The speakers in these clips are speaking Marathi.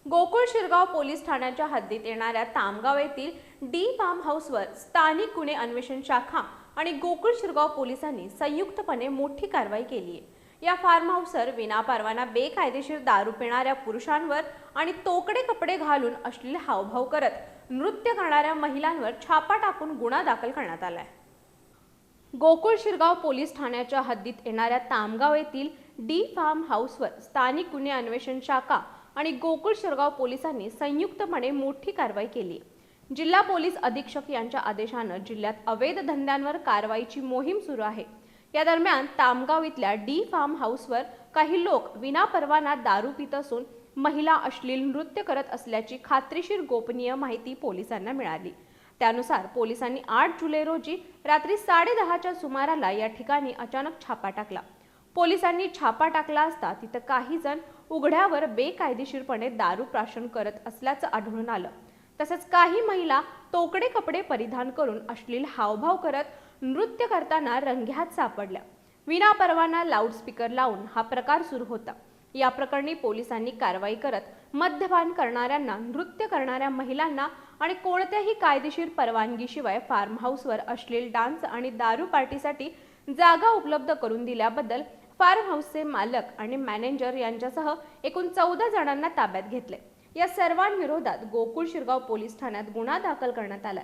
गोकुळ शिरगाव पोलीस ठाण्याच्या हद्दीत येणाऱ्या तामगाव येथील डी फार्म हाऊसवर स्थानिक गुन्हे अन्वेषण शाखा आणि गोकुळ शिरगाव पोलिसांनी संयुक्तपणे मोठी कारवाई केली आहे। या फार्म हाऊसवर विनापरवाना बेकायदेशीर दारू पिणाऱ्या पुरुषांवर आणि तोकडे कपडे घालून अश्लील हावभाव करत नृत्य करणाऱ्या महिलांवर छापा टाकून गुन्हा दाखल करण्यात आला आहे। गोकुळ शिरगाव पोलीस ठाण्याच्या हद्दीत येणाऱ्या तामगाव येथील डी फार्म हाऊसवर स्थानिक गुन्हे अन्वेषण शाखा आणि गोकुळ शिरगाव पोलिसांनी संयुक्तपणे मोठी कारवाई केली। जिल्हा पोलीस अधीक्षक यांच्या आदेशाने जिल्ह्यात अवैध धंद्यांवर कारवाईची मोहीम सुरू आहे। या दरम्यान तामगाव इथल्या डी फार्म हाऊसवर काही लोक विनापरवाना दारू पित असून महिला अश्लील नृत्य करत असल्याची खात्रीशीर गोपनीय माहिती पोलिसांना मिळाली। त्यानुसार पोलिसांनी 8 जुलै रोजी रात्री 10:30च्या सुमाराला या ठिकाणी अचानक छापा टाकला। पोलिसांनी छापा टाकला असता तिथे काही जण उघड्यावर बेकायदेशीरपणे दारू प्राशन करत असल्याचं आढळून आलं। तसंच काही महिला तोकडे कपडे परिधान करून अश्लील हावभाव करत नृत्य करताना रंग्यात सापडल्या। विनापरवाना लाऊडस्पीकर लावून हा प्रकार सुरू होता। या प्रकरणी पोलिसांनी कारवाई करत मद्यपान करणाऱ्यांना, नृत्य करणाऱ्या महिलांना आणि कोणत्याही कायदेशीर परवानगीशिवाय फार्म हाऊसवर अश्लील डान्स आणि दारू पार्टीसाठी जागा उपलब्ध करून दिल्याबद्दल फार्म हाऊसचे मालक आणि मॅनेजर यांच्यासह एकूण 14 जणांना ताब्यात घेतले। या सर्वांविरोधात गोकुळ शिरगाव पोलीस ठाण्यात गुन्हा दाखल करण्यात आला।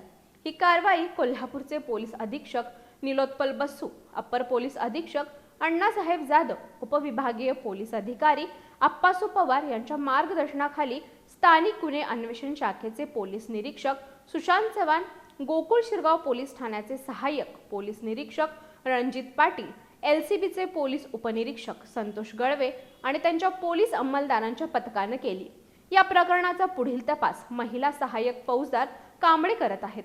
ही कारवाई कोल्हापूरचे पोलीस अधीक्षक निलोत्पल बस्सू, अप्पर पोलीस अधीक्षक अण्णासाहेब जाधव, उपविभागीय पोलीस अधिकारी आप्पासू पवार यांच्या मार्गदर्शनाखाली स्थानिक गुन्हे अन्वेषण शाखेचे पोलीस निरीक्षक सुशांत चव्हाण, गोकुळ शिरगाव पोलीस ठाण्याचे सहाय्यक पोलीस निरीक्षक रणजित पाटील, LCBचे पोलीस उपनिरीक्षक संतोष गळवे आणि त्यांच्या पोलीस अंमलदारांच्या पथकाने केली। या प्रकरणाचा पुढील तपास महिला सहाय्यक फौजदार कांबळे करत आहेत।